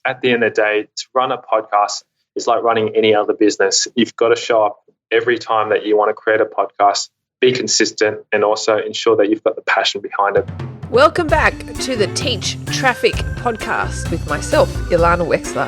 at the end of the day, to run a podcast is like running any other business. You've got to show up every time that you want to create a podcast, be consistent, and also ensure that you've got the passion behind it. Welcome back to the Teach Traffic podcast with myself, Ilana Wexler.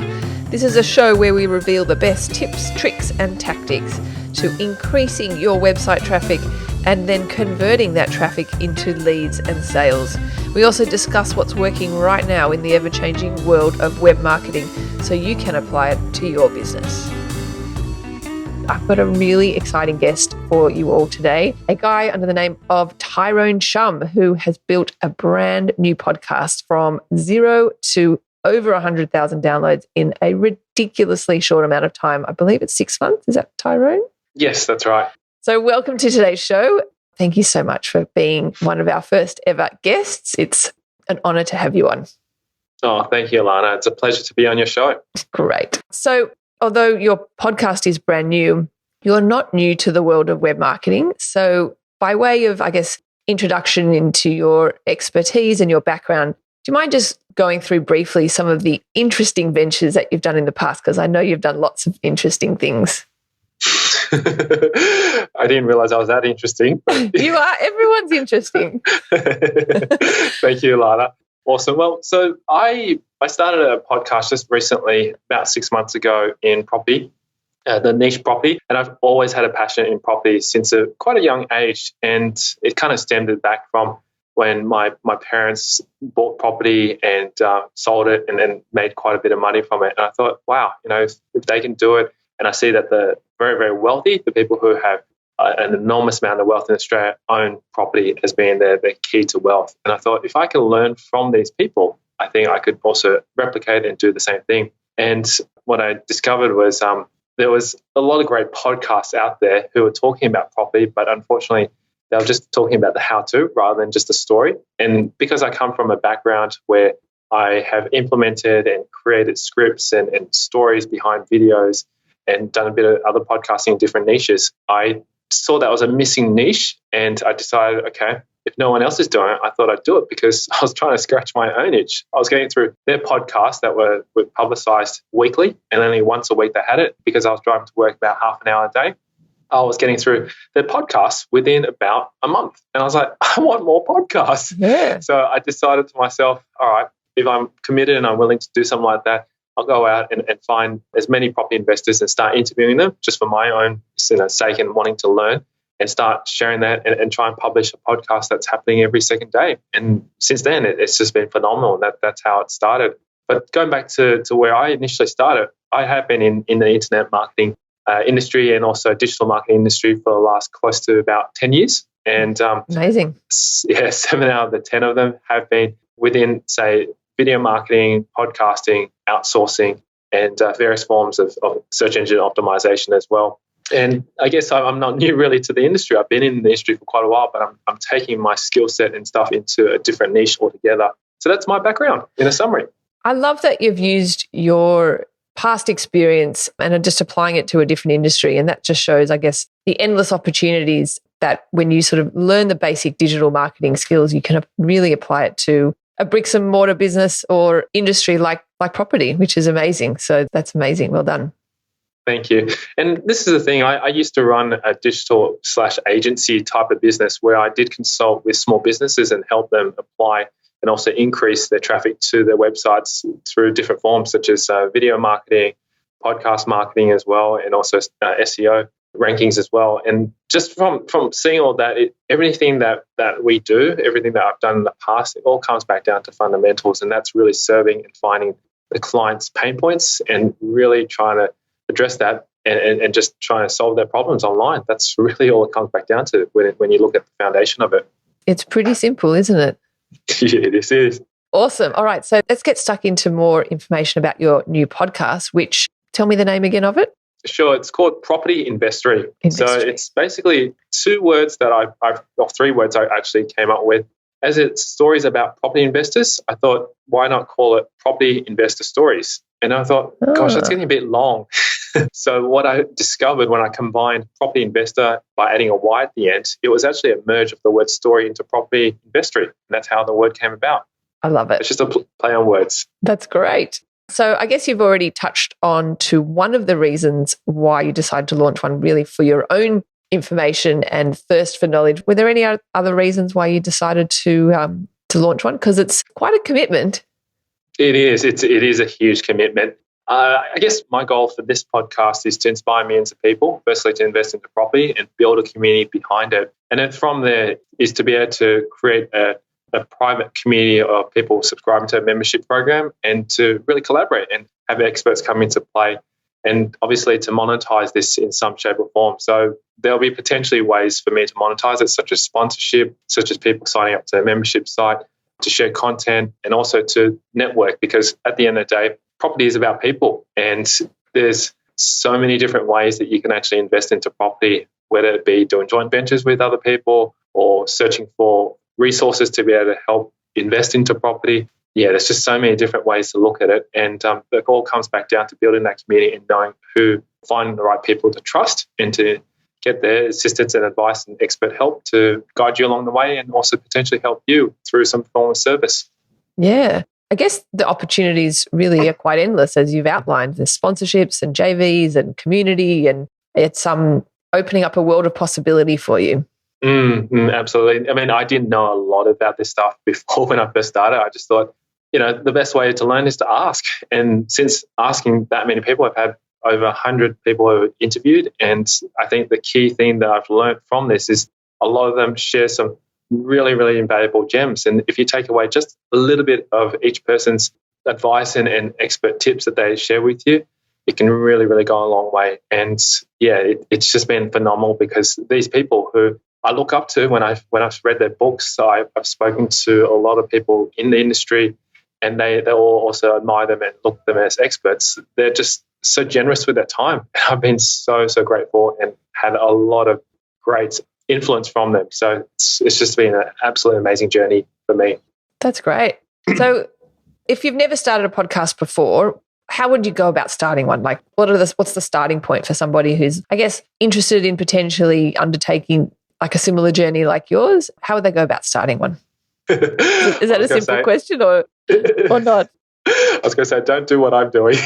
This is a show where we reveal the best tips, tricks, and tactics to increasing your website traffic and then converting that traffic into leads and sales. We also discuss what's working right now in the ever-changing world of web marketing so you can apply it to your business. I've got a really exciting guest for you all today, a guy under the name of Tyrone Shum, who has built a brand new podcast from 0 to over 100,000 downloads in a ridiculously short amount of time. I believe it's 6 months. Is that Tyrone? Yes, that's right. So welcome to today's show. Thank you so much for being one of our first ever guests. It's an honor to have you on. Oh, thank you, Ilana. It's a pleasure to be on your show. Great. So although your podcast is brand new, you're not new to the world of web marketing. So by way of, I guess, introduction into your expertise and your background, do you mind just going through briefly some of the interesting ventures that you've done in the past? Because I know you've done lots of interesting things. I didn't realize I was that interesting. You are. Everyone's interesting. Thank you, Ilana. Awesome. Well, so I started a podcast just recently, about 6 months ago, in property, the niche property. And I've always had a passion in property since quite a young age. And it kind of stemmed back from when my parents bought property and sold it and then made quite a bit of money from it. And I thought, wow, if they can do it, and I see that the very, very wealthy, the people who have an enormous amount of wealth in Australia, own property as being the key to wealth. And I thought, if I can learn from these people, I think I could also replicate and do the same thing. And what I discovered was there was a lot of great podcasts out there who were talking about property, but unfortunately, they were just talking about the how-to rather than just a story. And because I come from a background where I have implemented and created scripts and stories behind videos and done a bit of other podcasting in different niches, I saw that was a missing niche, and I decided, okay, if no one else is doing it, I thought I'd do it because I was trying to scratch my own itch. I was getting through their podcasts that were publicized weekly, and only once a week they had it because I was driving to work about half an hour a day. I was getting through their podcasts within about a month, and I was like, I want more podcasts. Yeah. So I decided to myself, all right, if I'm committed and I'm willing to do something like that, I'll go out and find as many property investors and start interviewing them just for my own sake and wanting to learn, and start sharing that and try and publish a podcast that's happening every second day. And since then, it's just been phenomenal. That's how it started. But going back to where I initially started, I have been in the internet marketing industry and also digital marketing industry for the last close to about 10 years. And amazing. Yeah, 7 out of the 10 of them have been within, say, video marketing, podcasting, outsourcing, and various forms of search engine optimization as well. And I guess I'm not new really to the industry. I've been in the industry for quite a while, but I'm taking my skill set and stuff into a different niche altogether. So that's my background in a summary. I love that you've used your past experience and are just applying it to a different industry. And that just shows, I guess, the endless opportunities that when you sort of learn the basic digital marketing skills, you can really apply it to a bricks and mortar business or industry like property, which is amazing. So that's amazing. Well done. Thank you. And this is the thing, I used to run a digital/agency type of business where I did consult with small businesses and help them apply and also increase their traffic to their websites through different forms such as video marketing, podcast marketing as well, and also SEO rankings as well. And just from seeing all that, everything that we do, everything that I've done in the past, it all comes back down to fundamentals, and that's really serving and finding the client's pain points and really trying to address that and just trying to solve their problems online. That's really all it comes back down to when you look at the foundation of it. It's pretty simple, isn't it? Yeah, this is. Awesome. All right. So let's get stuck into more information about your new podcast, which, tell me the name again of it. Sure. It's called Property Investory. So it's basically 2 words that or 3 words I actually came up with. As it's stories about property investors, I thought, why not call it Property Investor Stories? And I thought, gosh, that's getting a bit long. So what I discovered when I combined property investor by adding a Y at the end, it was actually a merge of the word story into property investory. And that's how the word came about. I love it. It's just a play on words. That's great. So I guess you've already touched on to one of the reasons why you decided to launch one, really for your own information and thirst for knowledge. Were there any other reasons why you decided to launch one? Because it's quite a commitment. It is. It is a huge commitment. I guess my goal for this podcast is to inspire millions of people, firstly to invest into property and build a community behind it. And then from there is to be able to create a private community of people subscribing to a membership program and to really collaborate and have experts come into play. And obviously to monetize this in some shape or form. So there'll be potentially ways for me to monetize it, such as sponsorship, such as people signing up to a membership site, to share content, and also to network, because at the end of the day, property is about people. And there's so many different ways that you can actually invest into property, whether it be doing joint ventures with other people or searching for resources to be able to help invest into property. Yeah, there's just so many different ways to look at it. And it all comes back down to building that community and knowing finding the right people to trust and to get their assistance and advice and expert help to guide you along the way and also potentially help you through some form of service. Yeah. I guess the opportunities really are quite endless, as you've outlined. There's sponsorships and JVs and community, and it's opening up a world of possibility for you. Absolutely. I mean, I didn't know a lot about this stuff before when I first started. I just thought, the best way to learn is to ask. And since asking that many people, I've had over 100 people who have interviewed. And I think the key thing that I've learned from this is a lot of them share some really, really invaluable gems. And if you take away just a little bit of each person's advice and expert tips that they share with you, it can really, really go a long way. And yeah, it's just been phenomenal because these people who I look up to when I've read their books, so I've spoken to a lot of people in the industry, and they all also admire them and look at them as experts. They're just so generous with their time. I've been so grateful and had a lot of great influence from them. So it's just been an absolutely amazing journey for me. That's great. So if you've never started a podcast before, how would you go about starting one? Like, what's the starting point for somebody who's, I guess, interested in potentially undertaking like a similar journey like yours? How would they go about starting one? Is that a simple question or not? I was going to say, don't do what I'm doing.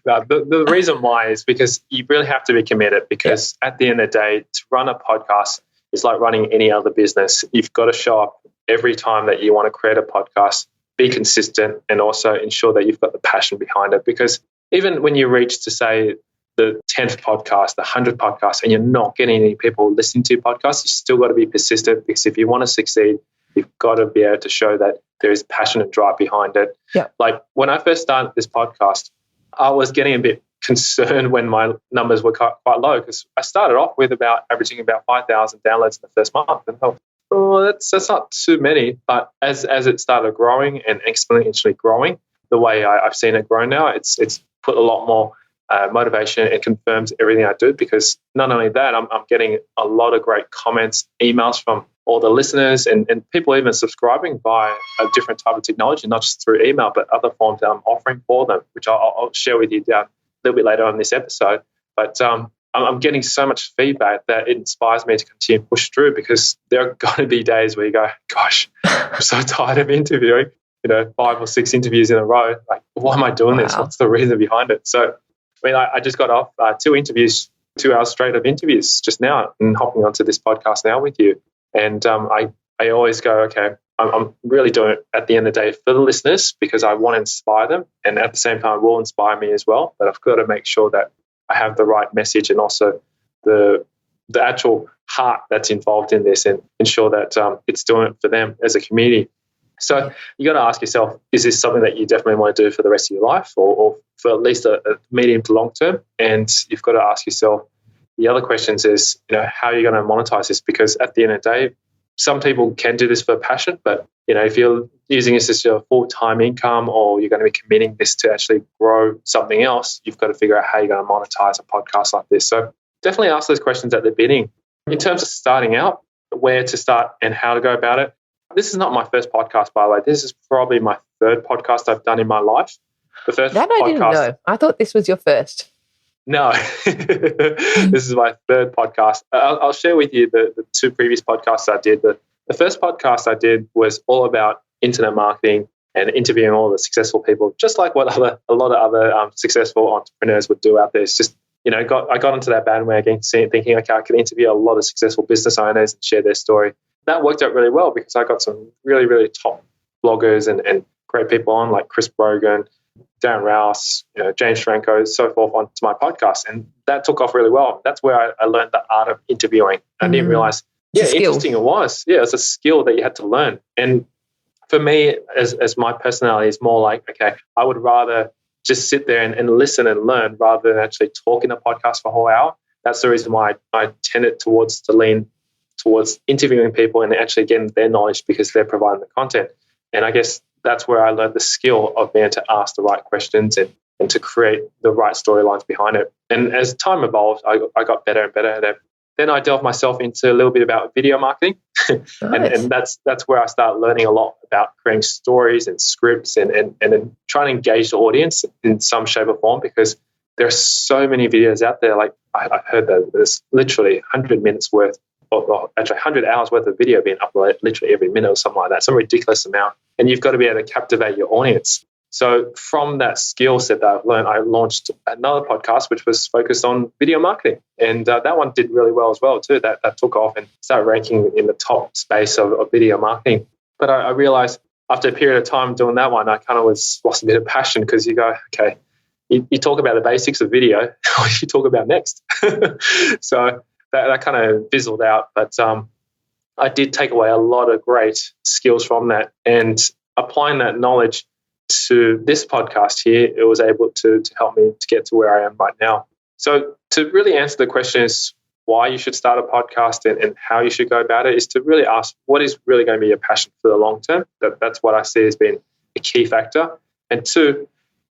No, the reason why is because you really have to be committed, because at the end of the day, to run a podcast is like running any other business. You've got to show up every time that you want to create a podcast, be consistent, and also ensure that you've got the passion behind it. Because even when you reach to say the 10th podcast, the 100th podcast, and you're not getting any people listening to your podcast, you still got to be persistent, because if you want to succeed, you've got to be able to show that there is passion and drive behind it. Yeah. Like when I first started this podcast, I was getting a bit concerned when my numbers were quite low, because I started off with averaging about 5,000 downloads in the first month. And I thought, that's not too many. But as it started growing and exponentially growing, the way I've seen it grow now, it's put a lot more motivation and confirms everything I do, because not only that, I'm getting a lot of great comments, emails from all the listeners and people even subscribing via a different type of technology, not just through email, but other forms that I'm offering for them, which I'll share with you down a little bit later on in this episode. But I'm getting so much feedback that it inspires me to continue to push through, because there are going to be days where you go, gosh, I'm so tired of interviewing, 5 or 6 interviews in a row. Like, why am I doing this? What's the reason behind it? So, I mean, I just got off 2 interviews, 2 hours straight of interviews just now, and hopping onto this podcast now with you. And I always go, okay, I'm really doing it at the end of the day for the listeners, because I want to inspire them, and at the same time, it will inspire me as well. But I've got to make sure that I have the right message and also the actual heart that's involved in this, and ensure that it's doing it for them as a community. So you got to ask yourself, is this something that you definitely want to do for the rest of your life, or for at least a medium to long term? And you've got to ask yourself the other questions is, how are you going to monetize this? Because at the end of the day, some people can do this for passion, but if you're using this as your full-time income, or you're going to be committing this to actually grow something else, you've got to figure out how you're going to monetize a podcast like this. So definitely ask those questions at the beginning. In terms of starting out, where to start and how to go about it, this is not my first podcast, by the way. This is probably my 3rd podcast I've done in my life. The first that I didn't know. I thought this was your first. No, this is my 3rd podcast. I'll share with you the 2 previous podcasts I did. The first podcast I did was all about internet marketing and interviewing all the successful people, just like what a lot of other successful entrepreneurs would do out there. It's just, I got into that bandwagon thinking, okay, I can interview a lot of successful business owners and share their story. That worked out really well because I got some really, really top bloggers and great people on, like Chris Brogan, Darren Rouse, James Franco, so forth, onto my podcast. And that took off really well. That's where I learned the art of interviewing. I didn't realize, interesting it was. Yeah, it's a skill that you had to learn. And for me, as my personality is more like, okay, I would rather just sit there and listen and learn rather than actually talk in a podcast for a whole hour. That's the reason why I tended to lean towards interviewing people and actually getting their knowledge because they're providing the content. And I guess that's where I learned the skill of being able to ask the right questions and to create the right storylines behind it. And as time evolved, I got better and better at it. Then I delved myself into a little bit about video marketing. Nice. and that's where I started learning a lot about creating stories and scripts and then trying to engage the audience in some shape or form, because there are so many videos out there. Like I've heard that there's literally 100 minutes worth, or actually 100 hours worth of video being uploaded literally every minute or something like that, some ridiculous amount. And you've got to be able to captivate your audience. So from that skill set that I've learned, I launched another podcast which was focused on video marketing. And that one did really well as well too. That took off and started ranking in the top space of video marketing. But I realized after a period of time doing that one, I kind of lost a bit of passion, because you go, okay, you talk about the basics of video, what do you talk about next? So that kind of fizzled out. But I did take away a lot of great skills from that, and applying that knowledge to this podcast here, it was able to help me to get to where I am right now. So to really answer the question is why you should start a podcast and how you should go about it, is to really ask what is really going to be your passion for the long term. That's what I see as being a key factor. And two,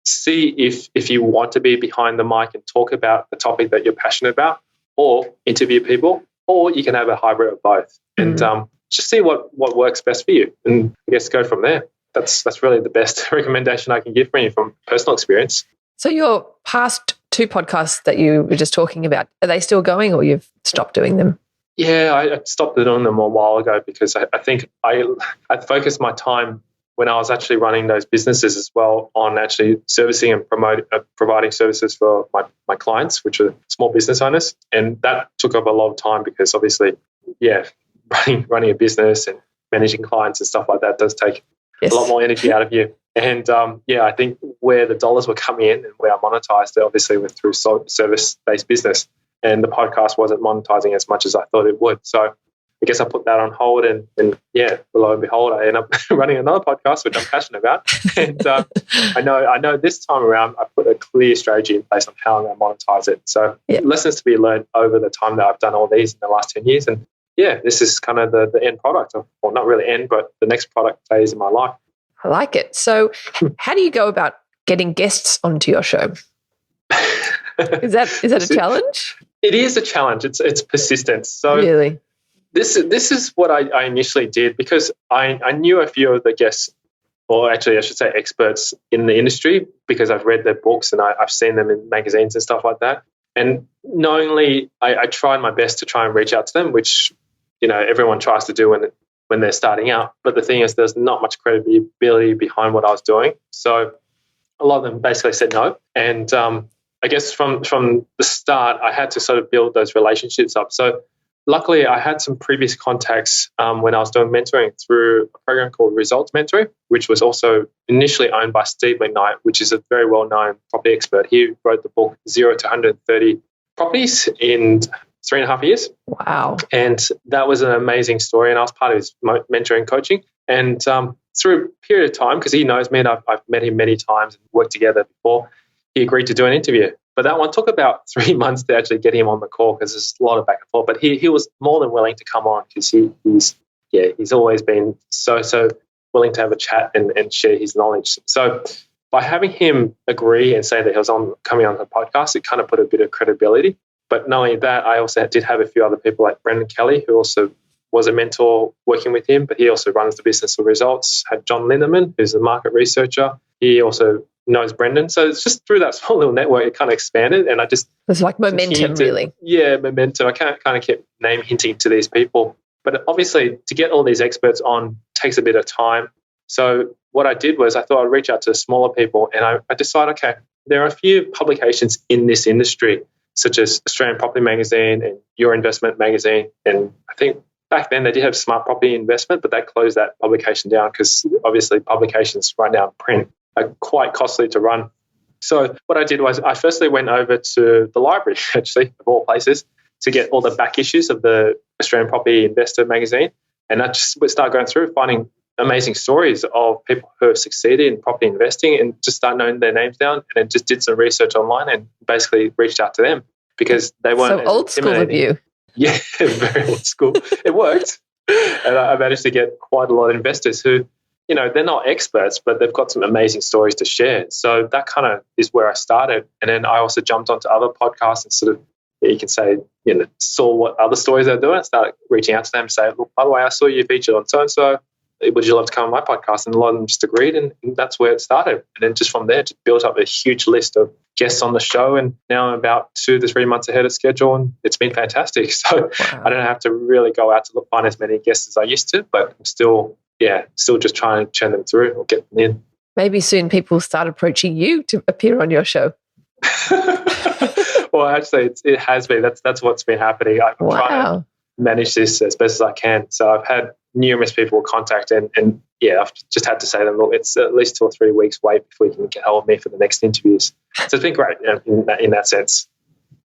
see if you want to be behind the mic and talk about the topic that you're passionate about, or interview people, or you can have a hybrid of both. And just see what works best for you, and I guess go from there. That's really the best recommendation I can give for you from personal experience. So your past two podcasts that you were just talking about, are they still going, or you've stopped doing them? Yeah, I stopped doing them a while ago, because I think I focused my time when I was actually running those businesses as well on actually servicing and providing services for my clients, which are small business owners. And that took up a lot of time, because obviously, running a business and managing clients and stuff like that does take a lot more energy out of you. And I think where the dollars were coming in and where I monetized it, obviously, was through service-based business. And the podcast wasn't monetizing as much as I thought it would. So I guess I put that on hold, and lo and behold, I end up running another podcast, which I'm passionate about. And I know this time around, I put a clear strategy in place on how I'm going to monetize it. So lessons to be learned over the time that I've done all these in the last 10 years. And this is kind of the end product of, well, not really end, but the next product phase in my life. I like it. So how do you go about getting guests onto your show? Is that a challenge? It is a challenge. It's persistence. So really, this is what I initially did, because I knew a few of the guests, or actually I should say experts in the industry, because I've read their books and I've seen them in magazines and stuff like that. And knowingly, I tried my best to try and reach out to them, which everyone tries to do when they're starting out. But the thing is, there's not much credibility behind what I was doing. So a lot of them basically said no. And I guess from the start, I had to sort of build those relationships up. So luckily, I had some previous contacts when I was doing mentoring through a program called Results Mentoring, which was also initially owned by Steve McKnight, which is a very well-known property expert. He wrote the book 0 to 130 Properties in 3.5 years. Wow. And that was an amazing story. And I was part of his mentoring coaching. And through a period of time, because he knows me and I've met him many times and worked together before, he agreed to do an interview. But that one took about 3 months to actually get him on the call, because there's a lot of back and forth. But he was more than willing to come on, because he's always been so willing to have a chat and share his knowledge. So by having him agree and say that he was coming on the podcast, it kind of put a bit of credibility. But not only that, I also did have a few other people like Brendan Kelly, who also was a mentor working with him, but he also runs the business of Results. Had John Lindemann, who's a market researcher. He also knows Brendan. So it's just through that small little network, it kind of expanded. And I just... It's like momentum, really. Yeah, momentum. I kind of kept name hinting to these people. But obviously, to get all these experts on takes a bit of time. So what I did was I thought I'd reach out to smaller people, and I decided, okay, there are a few publications in this industry, such as Australian Property Magazine and Your Investment Magazine. And I think back then they did have Smart Property Investment, but they closed that publication down because obviously publications right now in print are quite costly to run. So what I did was I firstly went over to the library, actually, of all places, to get all the back issues of the Australian Property Investor magazine. And I just would start going through, finding amazing stories of people who have succeeded in property investing, and just start noting their names down, and then just did some research online and basically reached out to them because they weren't so old school of you. Yeah, very old school. It worked. And I managed to get quite a lot of investors who, you know, they're not experts, but they've got some amazing stories to share. So that kind of is where I started. And then I also jumped onto other podcasts and sort of, you can say, you know, saw what other stories they're doing, started reaching out to them and say, look, by the way, I saw you featured on so-and-so. Would you love to come on my podcast? And a lot of them just agreed, and that's where it started. And then just from there, just built up a huge list of guests on the show. And now I'm about 2 to 3 months ahead of schedule, and it's been fantastic. So wow. I don't have to really go out to find as many guests as I used to, but I'm still just trying to churn them through or get them in. Maybe soon people start approaching you to appear on your show. Well, actually, it has been. That's what's been happening. I'm trying to manage this as best as I can. So I've had numerous people contact, and I've just had to say to them, look, it's at least 2 or 3 weeks wait before you can get hold of me for the next interviews. So it's been great in that sense.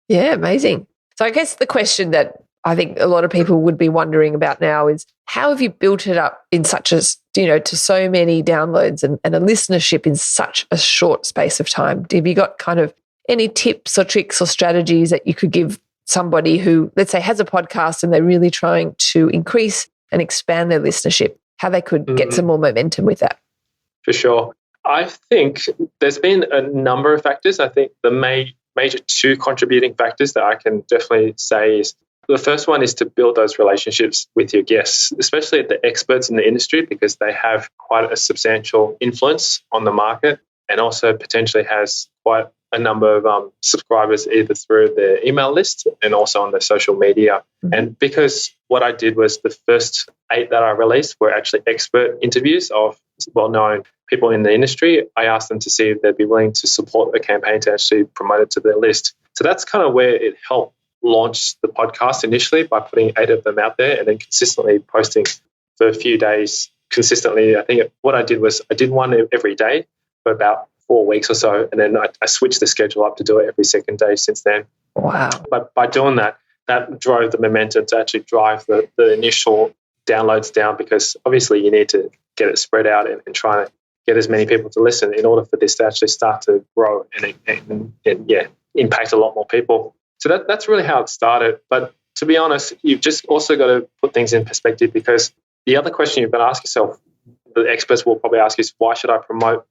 Yeah, amazing. So I guess the question that I think a lot of people would be wondering about now is, how have you built it up in such a, to so many downloads and a listenership in such a short space of time? Have you got kind of any tips or tricks or strategies that you could give somebody who, let's say, has a podcast and they're really trying to increase and expand their listenership, how they could get some more momentum with that? For sure. I think there's been a number of factors. I think the major 2 contributing factors that I can definitely say is, the first one is to build those relationships with your guests, especially the experts in the industry, because they have quite a substantial influence on the market, and also potentially has quite a number of subscribers either through their email list and also on their social media. Mm-hmm. And because what I did was the first 8 that I released were actually expert interviews of well-known people in the industry, I asked them to see if they'd be willing to support the campaign to actually promote it to their list. So that's kind of where it helped launch the podcast initially, by putting 8 of them out there and then consistently posting for a few days consistently. I think what I did was I did one every day for about 4 weeks or so, and then I switched the schedule up to do it every second day since then. Wow. But by doing that drove the momentum to actually drive the initial downloads down, because obviously you need to get it spread out and try to get as many people to listen in order for this to actually start to grow and impact a lot more people. So that's really how it started. But to be honest, you've just also got to put things in perspective, because the other question you've got to ask yourself, the experts will probably ask, is why should I promote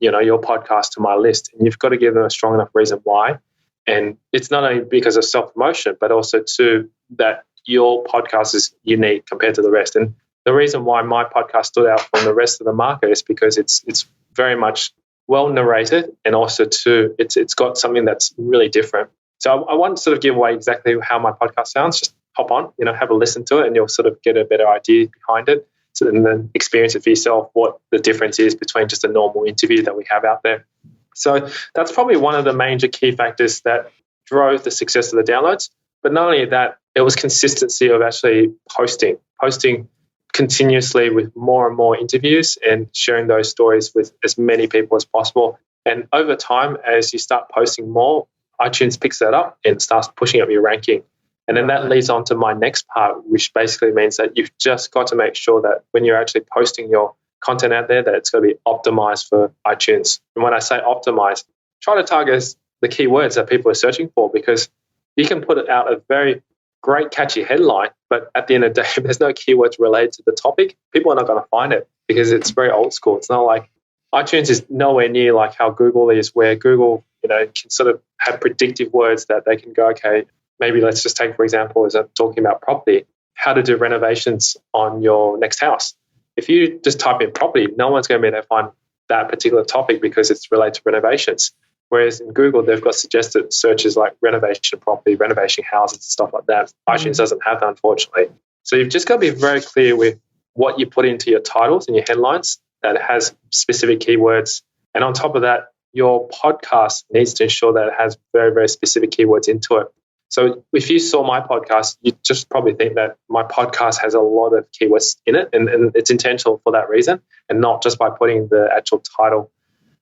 your podcast to my list? And you've got to give them a strong enough reason why. And it's not only because of self-promotion, but also too that your podcast is unique compared to the rest. And the reason why my podcast stood out from the rest of the market is because it's very much well narrated, and also too it's got something that's really different. So I won't sort of give away exactly how my podcast sounds. Just hop on, have a listen to it, and you'll sort of get a better idea behind it. So then experience it for yourself, what the difference is between just a normal interview that we have out there. So that's probably one of the major key factors that drove the success of the downloads. But not only that, it was consistency of actually posting continuously with more and more interviews and sharing those stories with as many people as possible. And over time, as you start posting more, iTunes picks that up and starts pushing up your ranking. And then that leads on to my next part, which basically means that you've just got to make sure that when you're actually posting your content out there, that it's got to be optimized for iTunes. And when I say optimized, try to target the keywords that people are searching for, because you can put it out a very great catchy headline, but at the end of the day, if there's no keywords related to the topic, people are not going to find it, because it's very old school. It's not like iTunes is nowhere near like how Google is, where Google, can sort of have predictive words that they can go, okay, maybe let's just take, for example, as I'm talking about property, how to do renovations on your next house. If you just type in property, no one's going to be able to find that particular topic because it's related to renovations. Whereas in Google, they've got suggested searches like renovation property, renovation houses, stuff like that. iTunes doesn't have that, unfortunately. So you've just got to be very clear with what you put into your titles and your headlines that has specific keywords. And on top of that, your podcast needs to ensure that it has very, very specific keywords into it. So if you saw my podcast, you'd just probably think that my podcast has a lot of keywords in it, and it's intentional for that reason, and not just by putting the actual title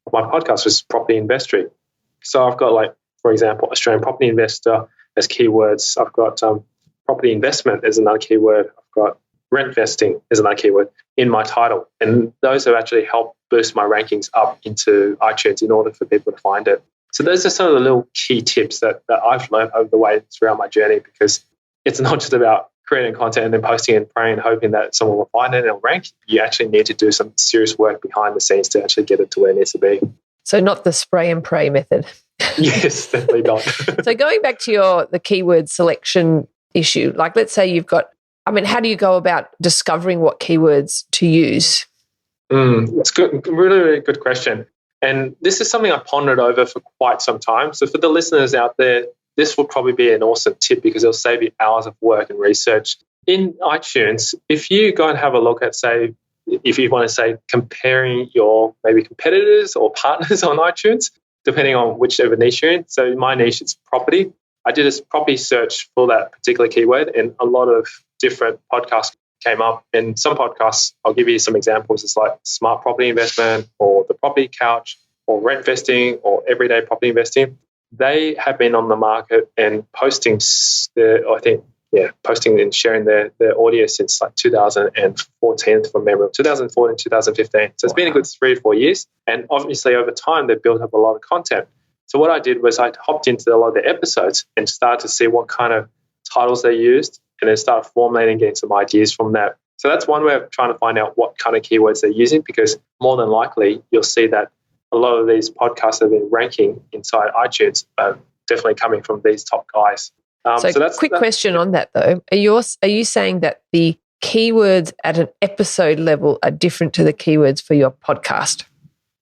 of my podcast, which is property investory. So I've got, like, for example, Australian property investor as keywords. I've got property investment as another keyword. I've got rent vesting as another keyword in my title. And those have actually helped boost my rankings up into iTunes in order for people to find it. So those are some of the little key tips that I've learned over the way throughout my journey, because it's not just about creating content and then posting and praying and hoping that someone will find it and it'll rank. You actually need to do some serious work behind the scenes to actually get it to where it needs to be. So not the spray and pray method. Yes, definitely not. So going back to the keyword selection issue, like let's say you've got, how do you go about discovering what keywords to use? It's good, really, really good question. And this is something I pondered over for quite some time. So for the listeners out there, this will probably be an awesome tip because it'll save you hours of work and research. In iTunes, if you go and have a look at, say, if you want to say comparing your maybe competitors or partners on iTunes, depending on whichever niche you're in. So in my niche, it's property. I did a property search for that particular keyword, and a lot of different podcasts came up. And some podcasts, I'll give you some examples. It's like smart property investment, or the property couch, or rent vesting, or everyday property investing. They have been on the market and posting and sharing their audio since like 2014 from memory, 2014, 2015. So it's been a good 3 or 4 years. And obviously over time, they've built up a lot of content. So what I did was I hopped into a lot of the episodes and started to see what kind of titles they used, and then start formulating, getting some ideas from that. So that's one way of trying to find out what kind of keywords they're using, because more than likely you'll see that a lot of these podcasts have been ranking inside iTunes, definitely coming from these top guys. Question on that though. Are you saying that the keywords at an episode level are different to the keywords for your podcast?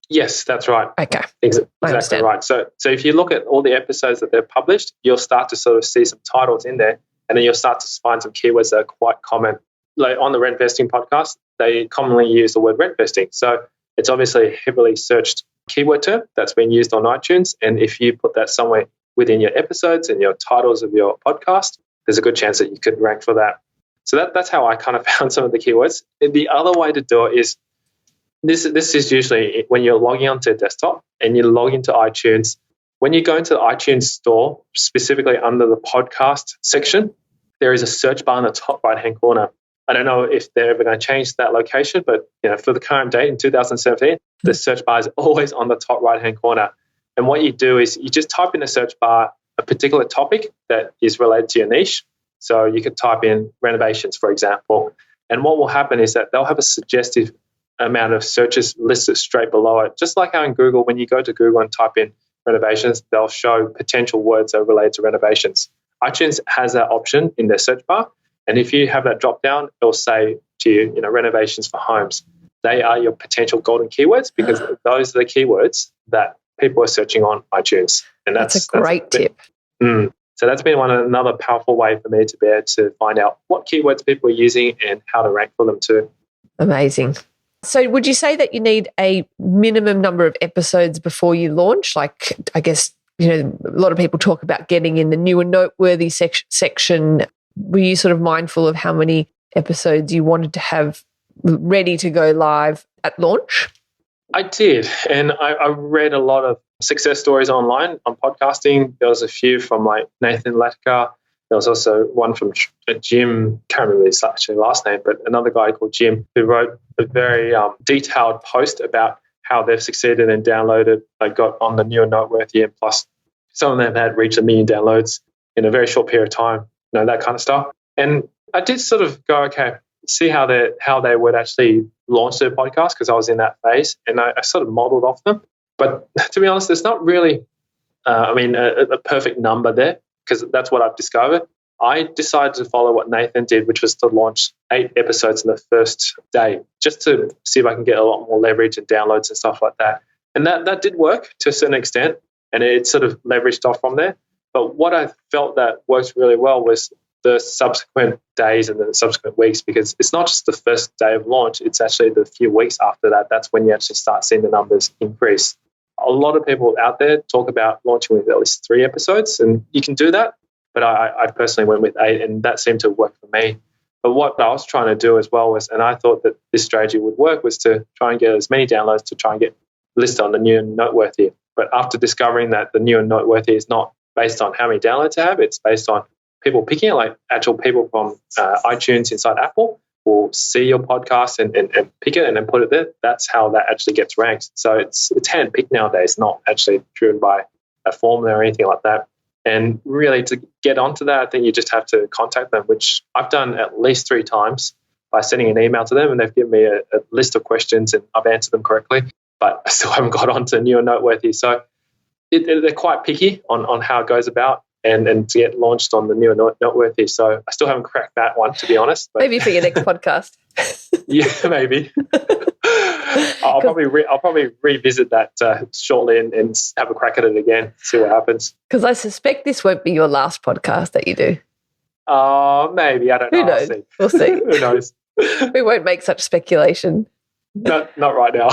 Yes, that's right. Okay. Exactly right. So if you look at all the episodes that they've published, you'll start to sort of see some titles in there, and then you'll start to find some keywords that are quite common. Like on the rent vesting podcast, they commonly use the word rent vesting. So it's obviously a heavily searched keyword term that's been used on iTunes. And if you put that somewhere within your episodes and your titles of your podcast, there's a good chance that you could rank for that. So that's how I kind of found some of the keywords. And the other way to do it is, this is usually when you're logging onto a desktop and you log into iTunes. When you go into the iTunes store, specifically under the podcast section, there is a search bar in the top right-hand corner. I don't know if they're ever going to change that location, but for the current date in 2017, the search bar is always on the top right-hand corner. And what you do is you just type in the search bar a particular topic that is related to your niche. So you could type in renovations, for example. And what will happen is that they'll have a suggestive amount of searches listed straight below it. Just like how in Google, when you go to Google and type in renovations, they'll show potential words that are related to renovations. iTunes has that option in their search bar. And if you have that drop down, it'll say to you, renovations for homes. They are your potential golden keywords, because those are the keywords that people are searching on iTunes. And that's a great tip. So that's been another powerful way for me to be able to find out what keywords people are using and how to rank for them too. Amazing. So would you say that you need a minimum number of episodes before you launch? Like, I guess, a lot of people talk about getting in the new and noteworthy section. Were you sort of mindful of how many episodes you wanted to have ready to go live at launch? I did. And I read a lot of success stories online on podcasting. There was a few from like Nathan Latka. There was also one from Jim, can't remember his actually last name, but another guy called Jim, who wrote a very detailed post about how they've succeeded and downloaded. They got on the new and noteworthy, and plus some of them had reached 1 million downloads in a very short period of time, that kind of stuff. And I did sort of go, okay, see how they would actually launch their podcast, because I was in that phase, and I sort of modeled off them. But to be honest, there's not really, a perfect number there, because that's what I've discovered. I decided to follow what Nathan did, which was to launch 8 episodes in the first day, just to see if I can get a lot more leverage and downloads and stuff like that. And that did work to a certain extent, and it sort of leveraged off from there. But what I felt that worked really well was the subsequent days and the subsequent weeks, because it's not just the first day of launch, it's actually the few weeks after that. That's when you actually start seeing the numbers increase. A lot of people out there talk about launching with at least 3 episodes, and you can do that. But I personally went with 8, and that seemed to work for me. But what I was trying to do as well was, and I thought that this strategy would work, was to try and get as many downloads to try and get listed on the new and noteworthy. But after discovering that the new and noteworthy is not based on how many downloads you have, it's based on people picking it, like actual people from iTunes inside Apple will see your podcast and pick it and then put it there. That's how that actually gets ranked. So it's hand-picked nowadays, not actually driven by a formula or anything like that. And really, to get onto that, I think you just have to contact them, which I've done at least 3 times by sending an email to them, and they've given me a list of questions and I've answered them correctly, but I still haven't got onto new and noteworthy. So they're quite picky on how it goes about and to get launched on the new and noteworthy. So I still haven't cracked that one, to be honest. But maybe for your next podcast. Yeah, maybe. I'll probably revisit that shortly and have a crack at it again, see what happens. Because I suspect this won't be your last podcast that you do. Maybe. I don't know. Who knows? We'll see. Who knows? We won't make such speculation. Not right now.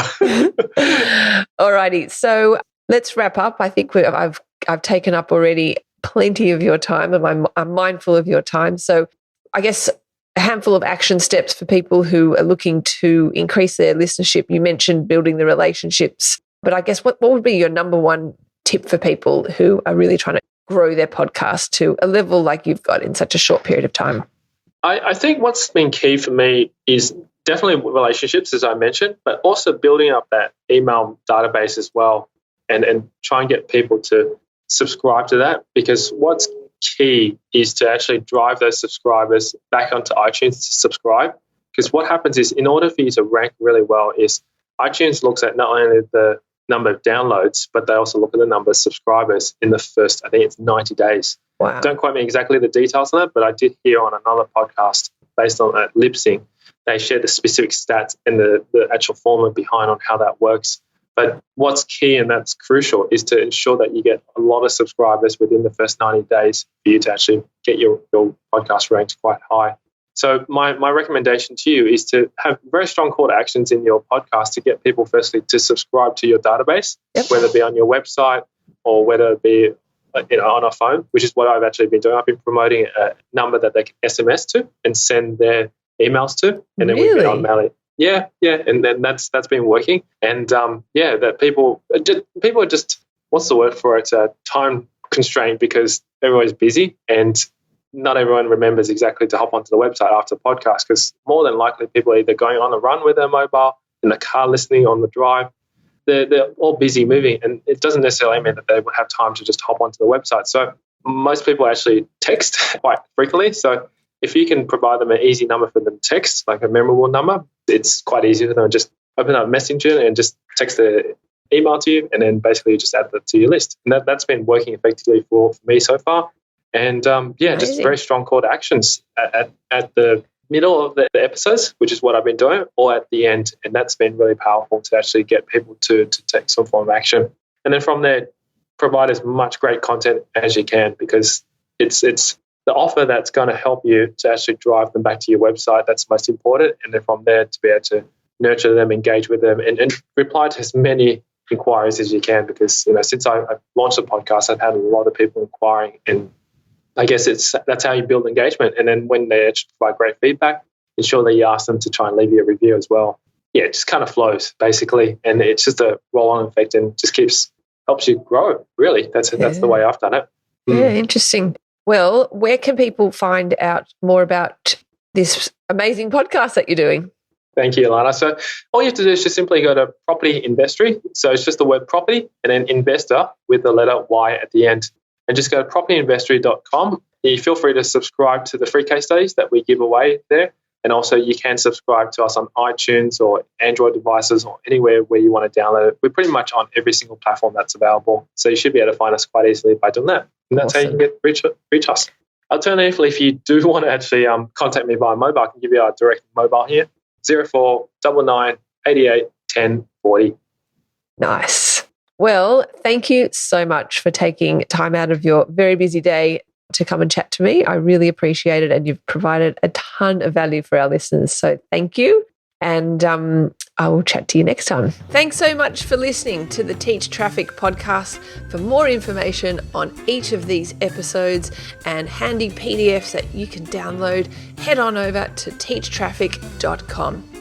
Alrighty. So let's wrap up. I think I've taken up already plenty of your time, and I'm mindful of your time. So I guess a handful of action steps for people who are looking to increase their listenership. You mentioned building the relationships, but I guess what would be your number one tip for people who are really trying to grow their podcast to a level like you've got in such a short period of time? I think what's been key for me is definitely relationships, as I mentioned, but also building up that email database as well, and try and get people to subscribe to that, because what's key is to actually drive those subscribers back onto iTunes to subscribe. Because what happens is, in order for you to rank really well, is iTunes looks at not only the number of downloads, but they also look at the number of subscribers in the first, I think it's 90 days. Wow. Don't quote me exactly the details on that, but I did hear on another podcast based on Lip Sync, they shared the specific stats and the actual formula behind on how that works. But what's key, and that's crucial, is to ensure that you get a lot of subscribers within the first 90 days for you to actually get your podcast ranked quite high. So my recommendation to you is to have very strong call to actions in your podcast to get people firstly to subscribe to your database, whether it be on your website or whether it be on a phone, which is what I've actually been doing. I've been promoting a number that they can SMS to and send their emails to, and then we've been on mailing. Yeah, and then that's been working, and that people are just, what's the word for it? Time constrained, because everybody's busy and not everyone remembers exactly to hop onto the website after the podcast, because more than likely people are either going on a run with their mobile, in the car listening on the drive. They're all busy moving, and it doesn't necessarily mean that they would have time to just hop onto the website. So most people actually text quite frequently. So if you can provide them an easy number for them to text, like a memorable number, it's quite easy for them to just open up Messenger and just text the email to you, and then basically just add that to your list. And that's been working effectively for me so far. And just very strong call to actions at the middle of the episodes, which is what I've been doing, or at the end. And that's been really powerful to actually get people to take some form of action. And then from there, provide as much great content as you can, because it's the offer that's going to help you to actually drive them back to your website. That's most important. And then from there, to be able to nurture them, engage with them, and reply to as many inquiries as you can. Because since I've launched the podcast, I've had a lot of people inquiring, and I guess that's how you build engagement. And then when they actually provide great feedback, ensure that you ask them to try and leave you a review as well. Yeah, it just kind of flows basically, and it's just a roll-on effect, and just helps you grow. Really, that's the way I've done it. Yeah, interesting. Well, where can people find out more about this amazing podcast that you're doing? Thank you, Alana. So all you have to do is just simply go to Property Investory. So it's just the word property and then investor with the letter Y at the end. And just go to propertyinvestory.com. You feel free to subscribe to the free case studies that we give away there. And also you can subscribe to us on iTunes or Android devices or anywhere where you want to download it. We're pretty much on every single platform that's available. So you should be able to find us quite easily by doing that. And that's how you can reach us. Alternatively, if you do want to actually contact me via mobile, I can give you our direct mobile here, 0499 88 10 40. Nice. Well, thank you so much for taking time out of your very busy day to come and chat to me. I really appreciate it, and you've provided a ton of value for our listeners. So thank you, and I will chat to you next time. Thanks so much for listening to the Teach Traffic podcast. For more information on each of these episodes and handy PDFs that you can download, head on over to teachtraffic.com.